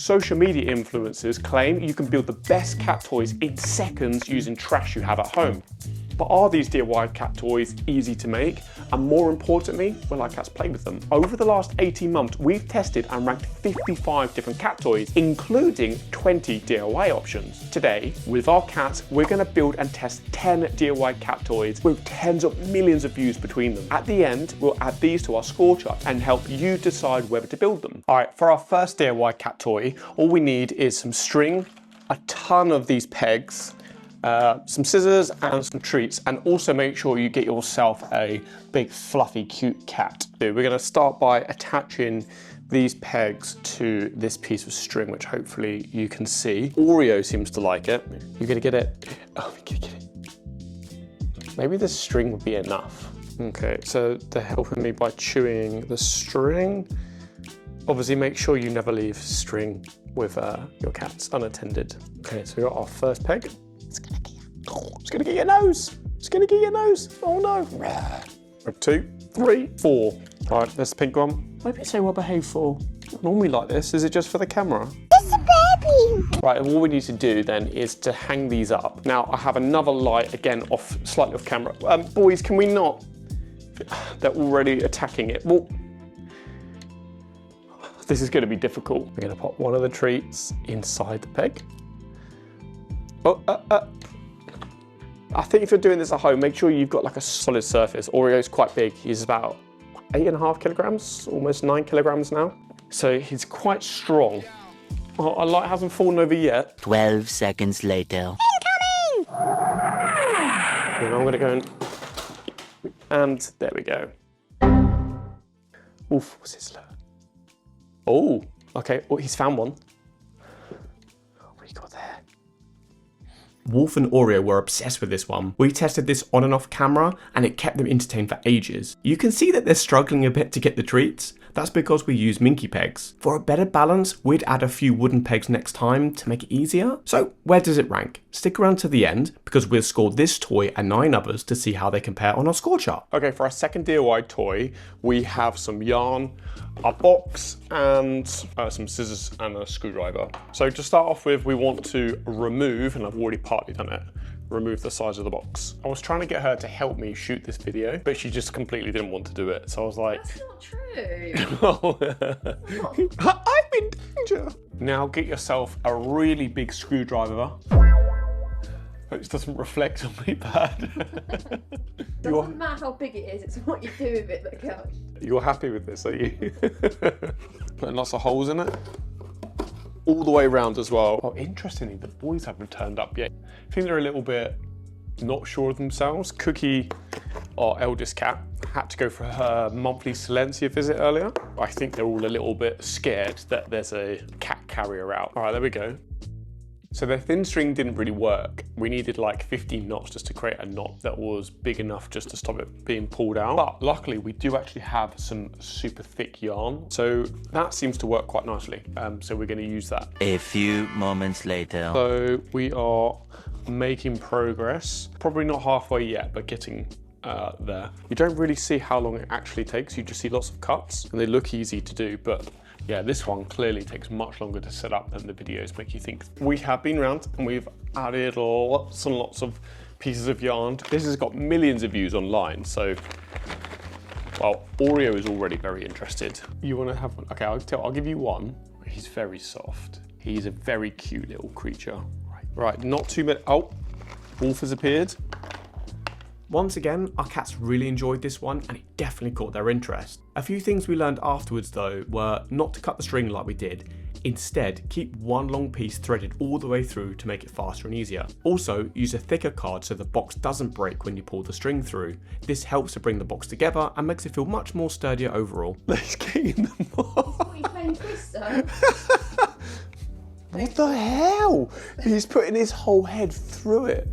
Social media influencers claim you can build the best cat toys in seconds using trash you have at home. But are these DIY cat toys easy to make? And more importantly, will our cats play with them? Over the last 18 months, we've tested and ranked 55 different cat toys, including 20 DIY options. Today, with our cats, we're going to build and test 10 DIY cat toys with tens of millions of views between them. At the end, we'll add these to our score chart and help you decide whether to build them. All right, for our first DIY cat toy, all we need is some string, a ton of these pegs, some scissors and some treats, and also make sure you get yourself a big fluffy cute cat. We're going to start by attaching these pegs to this piece of string, which hopefully you can see. Oreo seems to like it. You're going to get it. Oh, we're going to get it. Maybe the string would be enough. Okay, so they're helping me by chewing the string. Obviously make sure you never leave string with your cats unattended. Okay, so we got our first peg. It's gonna get your nose. It's gonna get your nose. Oh no. 2, 3, 4. All right, there's the pink one. Why did it say well behaved for? Not normally like this. Is it just for the camera? It's a baby. Right, and all we need to do then is to hang these up. Now I have another light, again, slightly off camera. Boys, can we not? They're already attacking it. Well, this is gonna be difficult. We're gonna pop one of the treats inside the peg. I think if you're doing this at home, make sure you've got like a solid surface. Oreo's quite big. He's about 8.5 kilograms, almost 9 kilograms now. So he's quite strong. Oh, our light hasn't fallen over yet. 12 seconds later. Incoming! And I'm gonna go and there we go. Oof, what's this? Oh, okay, oh, he's found one. What do you got there? Wolf and Oreo were obsessed with this one. We tested this on and off camera and it kept them entertained for ages. You can see that they're struggling a bit to get the treats. That's because we use minky pegs. For a better balance, we'd add a few wooden pegs next time to make it easier. So where does it rank? Stick around to the end because we'll score this toy and 9 others to see how they compare on our score chart. Okay, for our second DIY toy, we have some yarn, a box, and some scissors and a screwdriver. So to start off with, we want to remove, and I've already partly done it, remove the size of the box. I was trying to get her to help me shoot this video, but she just completely didn't want to do it. So I was like, that's not true. I'm in danger. Now get yourself a really big screwdriver. It doesn't reflect on me bad. Doesn't matter how big it is, it's what you do with it that counts. You're happy with this, are you? Putting lots of holes in it. All the way around as well. Oh, interestingly, the boys haven't turned up yet. I think they're a little bit not sure of themselves. Cookie, our eldest cat, had to go for her monthly Silencia visit earlier. I think they're all a little bit scared that there's a cat carrier out. All right, there we go. So the thin string didn't really work. We needed like 15 knots just to create a knot that was big enough just to stop it being pulled out. But luckily we do actually have some super thick yarn. So that seems to work quite nicely. So we're gonna use that. A few moments later. So we are making progress. Probably not halfway yet, but getting there. You don't really see how long it actually takes. You just see lots of cuts and they look easy to do, but yeah, this one clearly takes much longer to set up than the videos make you think. We have been around and we've added lots and lots of pieces of yarn. This has got millions of views online, so, well, Oreo is already very interested. You want to have one? Okay, I'll give you one. He's very soft. He's a very cute little creature. Right, not too many. Oh, Wolf has appeared. Once again, our cats really enjoyed this one and it definitely caught their interest. A few things we learned afterwards though were not to cut the string like we did. Instead, keep one long piece threaded all the way through to make it faster and easier. Also, use a thicker card so the box doesn't break when you pull the string through. This helps to bring the box together and makes it feel much more sturdier overall. Let's get in the box. What are you playing Twister? What the hell? He's putting his whole head through it.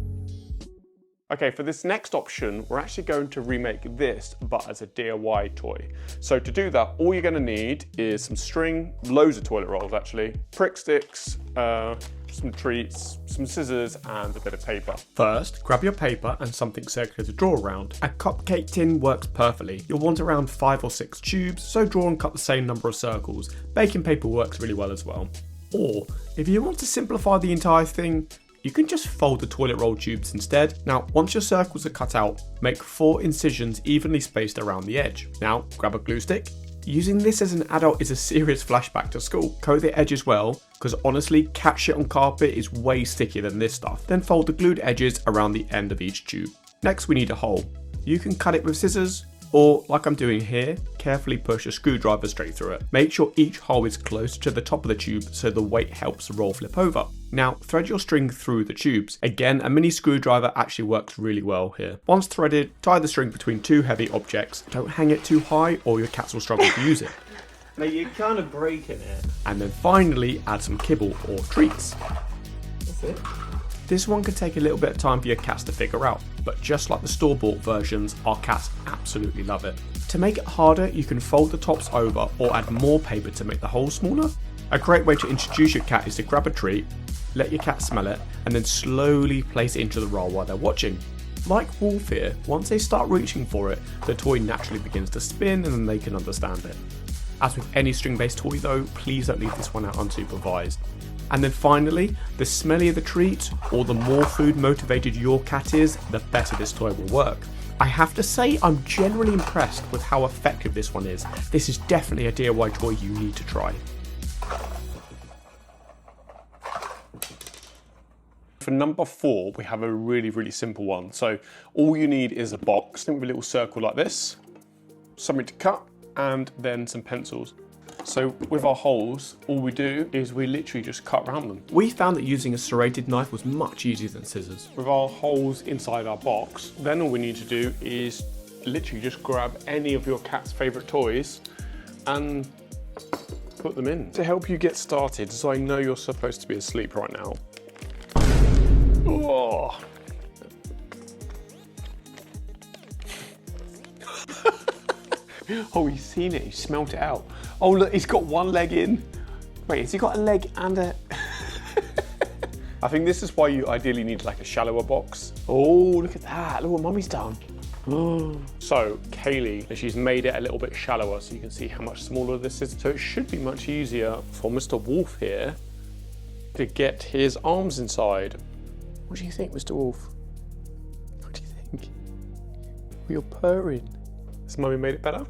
Okay, for this next option, we're actually going to remake this, but as a DIY toy. So to do that, all you're gonna need is some string, loads of toilet rolls actually, prick sticks, some treats, some scissors, and a bit of paper. First, grab your paper and something circular to draw around. A cupcake tin works perfectly. You'll want around 5 or 6 tubes, so draw and cut the same number of circles. Baking paper works really well as well. Or if you want to simplify the entire thing, you can just fold the toilet roll tubes instead. Now, once your circles are cut out, make 4 incisions evenly spaced around the edge. Now, grab a glue stick. Using this as an adult is a serious flashback to school. Coat the edges well, because honestly, cat shit on carpet is way stickier than this stuff. Then fold the glued edges around the end of each tube. Next, we need a hole. You can cut it with scissors, or like I'm doing here, carefully push a screwdriver straight through it. Make sure each hole is close to the top of the tube so the weight helps the roll flip over. Now thread your string through the tubes. Again, a mini screwdriver actually works really well here. Once threaded, tie the string between 2 heavy objects. Don't hang it too high or your cats will struggle to use it. Mate, you're kind of breaking it. And then finally add some kibble or treats. That's it. This one can take a little bit of time for your cats to figure out, but just like the store-bought versions, our cats absolutely love it. To make it harder, you can fold the tops over or add more paper to make the holes smaller. A great way to introduce your cat is to grab a treat, let your cat smell it, and then slowly place it into the roll while they're watching. Like Wolf here, once they start reaching for it, the toy naturally begins to spin and then they can understand it. As with any string-based toy though, please don't leave this one out unsupervised. And then finally, the smellier the treat, or the more food motivated your cat is, the better this toy will work. I have to say, I'm generally impressed with how effective this one is. This is definitely a DIY toy you need to try. For number 4, we have a really simple one. So all you need is a box, think of a little circle like this, something to cut, and then some pencils. So with our holes, all we do is we literally just cut around them. We found that using a serrated knife was much easier than scissors. With our holes inside our box, then all we need to do is literally just grab any of your cat's favourite toys and put them in. To help you get started, so I know you're supposed to be asleep right now. Oh. Oh, he's seen it, he smelt it out. Oh look, he's got one leg in. Wait, has he got a leg and a... I think this is why you ideally need like a shallower box. Oh, look at that, look what Mummy's done. So, Kaylee, she's made it a little bit shallower so you can see how much smaller this is. So it should be much easier for Mr. Wolf here to get his arms inside. What do you think, Mr. Wolf? What do you think? You're purring. Has Mummy made it better?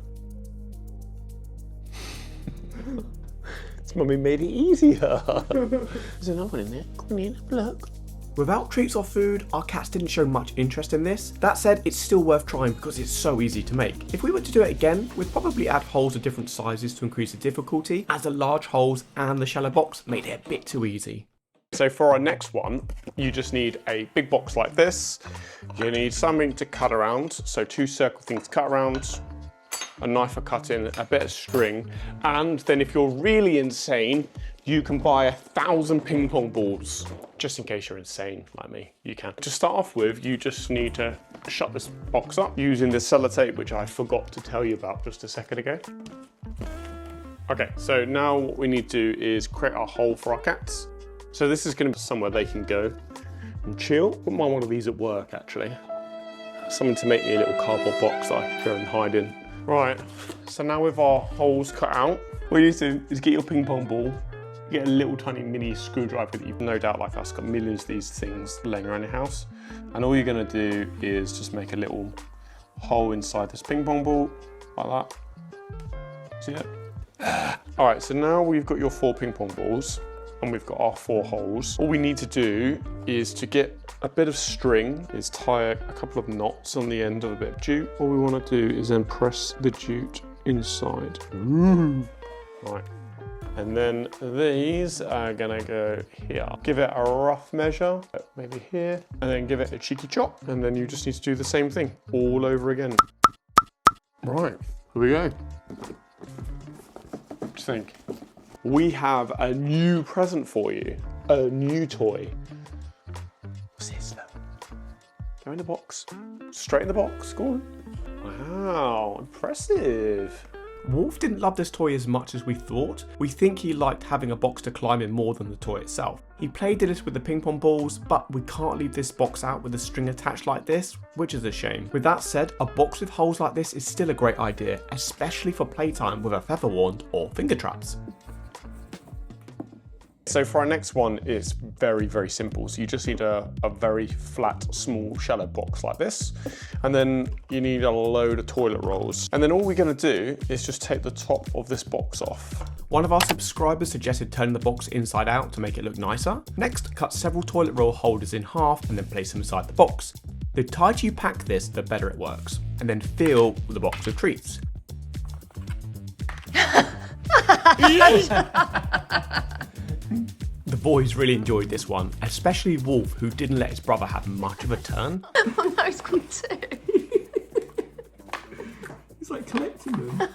Has Mummy made it easier? There's another one in there. Come on in, have a look. Without treats or food, our cats didn't show much interest in this. That said, it's still worth trying because it's so easy to make. If we were to do it again, we'd probably add holes of different sizes to increase the difficulty, as the large holes and the shallow box made it a bit too easy. So for our next one, you just need a big box like this. You need something to cut around, so 2 circle things to cut around, a knife for cutting, a bit of string, and then if you're really insane, you can buy 1,000 ping pong balls. Just in case you're insane like me, you can. To start off with, you just need to shut this box up using the sellotape, which I forgot to tell you about just a second ago. Okay, so now what we need to do is create a hole for our cats. So this is going to be somewhere they can go and chill. Wouldn't mind one of these at work, actually. Something to make me a little cardboard box that I can go and hide in. Right, so now with our holes cut out, what you need to do is get your ping pong ball, get a little tiny mini screwdriver that you've no doubt like us got millions of these things laying around your house. And all you're going to do is just make a little hole inside this ping pong ball, like that. See it? All right, so now we've got your 4 ping pong balls. And we've got our 4 holes. All we need to do is to get a bit of string, is tie a couple of knots on the end of a bit of jute. All we want to do is then press the jute inside. Right. And then these are gonna go here. Give it a rough measure, maybe here, and then give it a cheeky chop. And then you just need to do the same thing all over again. Right, here we go. What do you think? We have a new present for you, a new toy. What's this? Go in the box, straight in the box, go on. Wow, impressive. Wolf didn't love this toy as much as we thought. We think he liked having a box to climb in more than the toy itself. He played it with the ping pong balls, but we can't leave this box out with a string attached like this, which is a shame. With that said, a box with holes like this is still a great idea, especially for playtime with a feather wand or finger traps. So for our next one, it's very, very simple. So you just need a very flat, small shallow box like this. And then you need a load of toilet rolls. And then all we're gonna do is just take the top of this box off. One of our subscribers suggested turning the box inside out to make it look nicer. Next, cut several toilet roll holders in half and then place them inside the box. The tighter you pack this, the better it works. And then fill the box with treats. The boys really enjoyed this one, especially Wolf, who didn't let his brother have much of a turn. Oh no, it's gone too. It's like collecting them.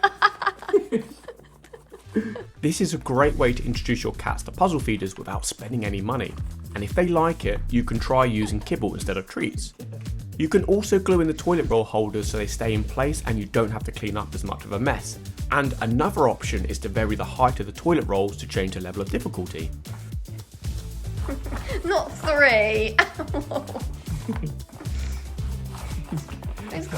This is a great way to introduce your cats to puzzle feeders without spending any money. And if they like it, you can try using kibble instead of treats. You can also glue in the toilet roll holders so they stay in place and you don't have to clean up as much of a mess. And another option is to vary the height of the toilet rolls to change the level of difficulty. Not 3. He's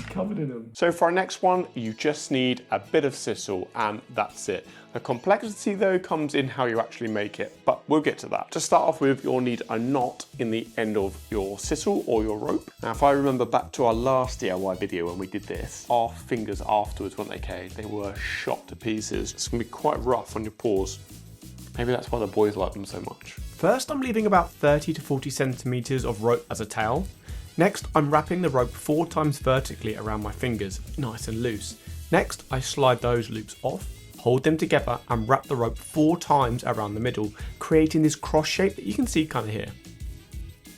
covered in them. So for our next one, you just need a bit of sisal and that's it. The complexity though comes in how you actually make it, but we'll get to that. To start off with, you'll need a knot in the end of your sisal or your rope. Now, if I remember back to our last DIY video when we did this, our fingers afterwards, weren't they, Kay? They were shot to pieces. It's gonna be quite rough on your paws. Maybe that's why the boys like them so much. First, I'm leaving about 30 to 40 centimeters of rope as a tail. Next, I'm wrapping the rope 4 times vertically around my fingers, nice and loose. Next, I slide those loops off, hold them together and wrap the rope 4 times around the middle, creating this cross shape that you can see kind of here.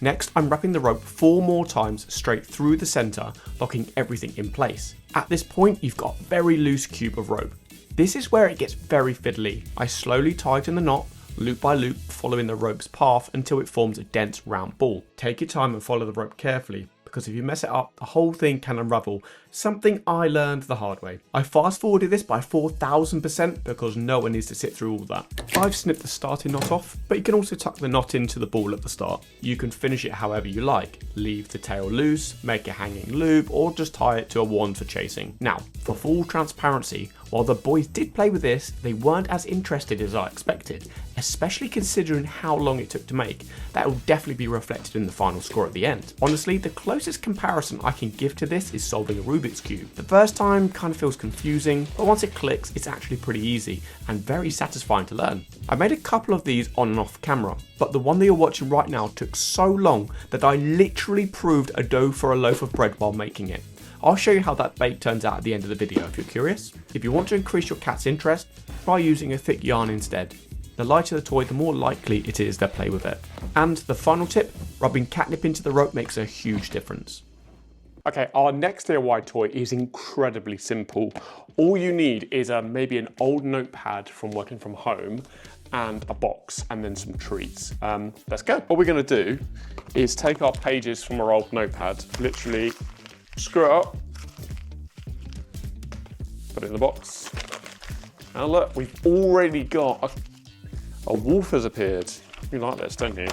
Next, I'm wrapping the rope 4 more times straight through the center, locking everything in place. At this point, you've got a very loose cube of rope. This is where it gets very fiddly. I slowly tighten the knot, loop by loop, following the rope's path until it forms a dense round ball. Take your time and follow the rope carefully, because if you mess it up, the whole thing can unravel, something I learned the hard way. I fast forwarded this by 4,000% because no one needs to sit through all that. I've snipped the starting knot off, but you can also tuck the knot into the ball at the start. You can finish it however you like. Leave the tail loose, make a hanging loop, or just tie it to a wand for chasing. Now, for full transparency, while the boys did play with this, they weren't as interested as I expected, especially considering how long it took to make. That will definitely be reflected in the final score at the end. Honestly, the closest comparison I can give to this is solving a Rubik's Cube. The first time kind of feels confusing, but once it clicks, it's actually pretty easy and very satisfying to learn. I made a couple of these on and off camera, but the one that you're watching right now took so long that I literally proved a dough for a loaf of bread while making it. I'll show you how that bake turns out at the end of the video if you're curious. If you want to increase your cat's interest, try using a thick yarn instead. The lighter the toy, the more likely it is they'll play with it. And the final tip, rubbing catnip into the rope makes a huge difference. Okay, our next DIY toy is incredibly simple. All you need is maybe an old notepad from working from home and a box and then some treats. Let's go. What we're gonna do is take our pages from our old notepad, literally screw it up, put it in the box. Now look, we've already got a wolf has appeared. You like this, don't you?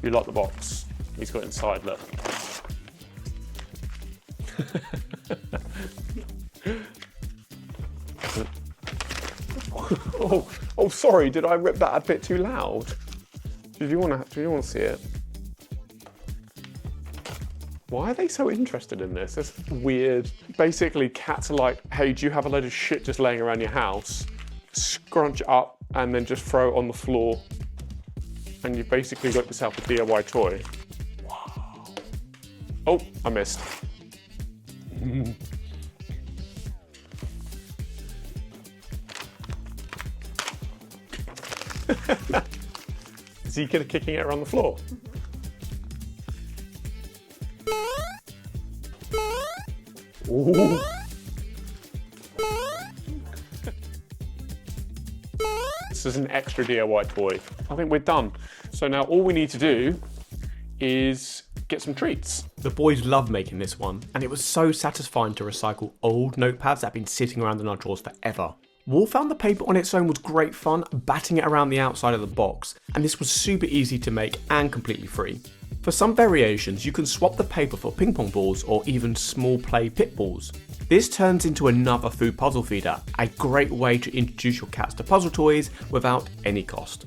You like the box. He's got inside, look. oh, sorry, did I rip that a bit too loud? Do you want to see it? Why are they so interested in this? It's weird. Basically, cats are like, hey, do you have a load of shit just laying around your house? Scrunch it up and then just throw it on the floor. And you've basically got yourself a DIY toy. Wow. Oh, I missed. Is he kicking it around the floor? Ooh. This is an extra DIY toy. I think we're done. So now all we need to do is get some treats. The boys love making this one, and it was so satisfying to recycle old notepads that have been sitting around in our drawers forever. Wolf found the paper on its own was great fun, batting it around the outside of the box, and this was super easy to make and completely free. For some variations, you can swap the paper for ping pong balls or even small play pit balls. This turns into another food puzzle feeder, a great way to introduce your cats to puzzle toys without any cost.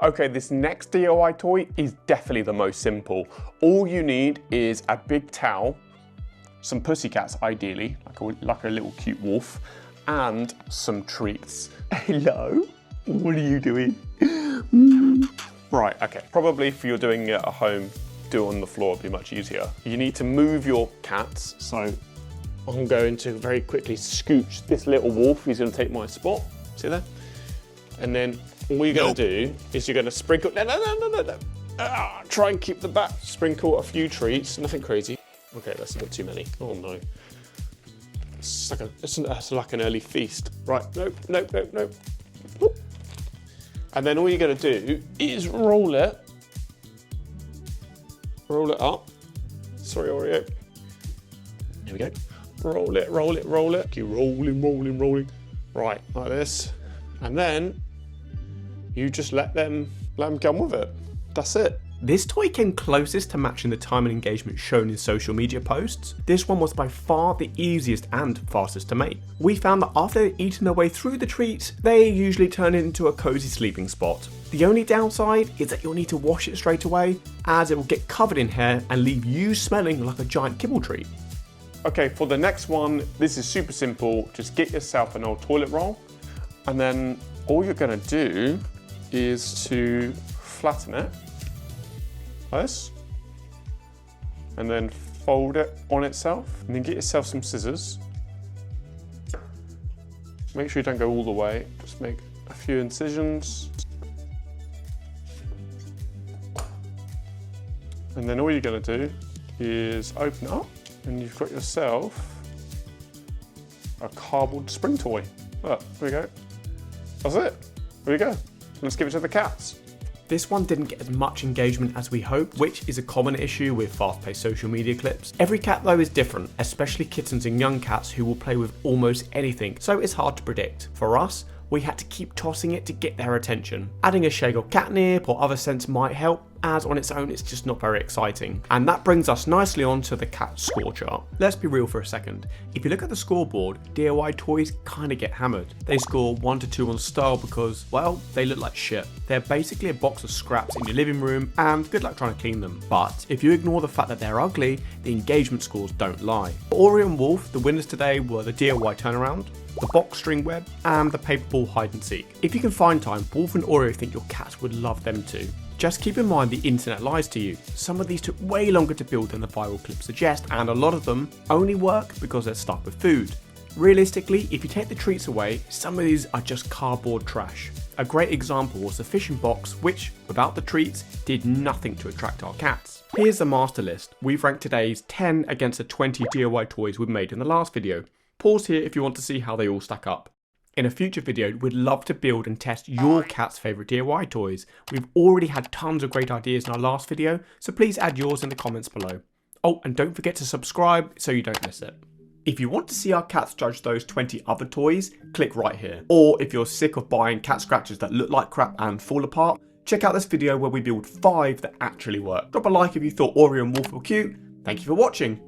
Okay, this next DIY toy is definitely the most simple. All you need is a big towel, some pussycats ideally, like a little cute wolf, and some treats. Hello, what are you doing? Right, okay, probably if you're doing it at home, do it on the floor, it'd be much easier. You need to move your cats, so I'm going to very quickly scooch this little wolf. He's going to take my spot, see there? And then all you're going to do is you're going to sprinkle, no. Try and keep the bat, sprinkle a few treats, nothing crazy. Okay, that's a bit too many. Oh no. It's like an early feast. Right, nope. And then all you're going to do is roll it up. Sorry, Oreo. Here we go. Roll it. Keep rolling. Right, like this. And then you just let them get on with it. That's it. This toy came closest to matching the time and engagement shown in social media posts. This one was by far the easiest and fastest to make. We found that after they'd eaten their way through the treats, they usually turn it into a cozy sleeping spot. The only downside is that you'll need to wash it straight away, as it will get covered in hair and leave you smelling like a giant kibble treat. Okay, for the next one, this is super simple. Just get yourself an old toilet roll, and then all you're gonna do is to flatten it, like this, and then fold it on itself, and then get yourself some scissors. Make sure you don't go all the way, just make a few incisions. And then all you're gonna do is open it up, and you've got yourself a cardboard spring toy. Look, there we go. That's it. There we go. Let's give it to the cats. This one didn't get as much engagement as we hoped, which is a common issue with fast-paced social media clips. Every cat though is different, especially kittens and young cats who will play with almost anything, so it's hard to predict. For us, we had to keep tossing it to get their attention. Adding a shake of catnip or other scents might help, as on its own it's just not very exciting. And that brings us nicely on to the cat score chart. Let's be real for a second. If you look at the scoreboard, DIY toys kinda get hammered. They score 1 to 2 on style because, well, they look like shit. They're basically a box of scraps in your living room, and good luck trying to clean them. But if you ignore the fact that they're ugly, the engagement scores don't lie. For Oreo and Wolf, the winners today were the DIY turnaround, the box string web, and the paper ball hide and seek. If you can find time, Wolf and Oreo think your cats would love them too. Just keep in mind the internet lies to you. Some of these took way longer to build than the viral clips suggest, and a lot of them only work because they're stuck with food. Realistically, if you take the treats away, some of these are just cardboard trash. A great example was the fishing box, which, without the treats, did nothing to attract our cats. Here's the master list. We've ranked today's 10 against the 20 DIY toys we've made in the last video. Pause here if you want to see how they all stack up. In a future video, we'd love to build and test your cat's favourite DIY toys. We've already had tons of great ideas in our last video, so please add yours in the comments below. Oh, and don't forget to subscribe so you don't miss it. If you want to see our cats judge those 20 other toys, click right here. Or if you're sick of buying cat scratchers that look like crap and fall apart, check out this video where we build 5 that actually work. Drop a like if you thought Oreo and Wolf were cute. Thank you for watching.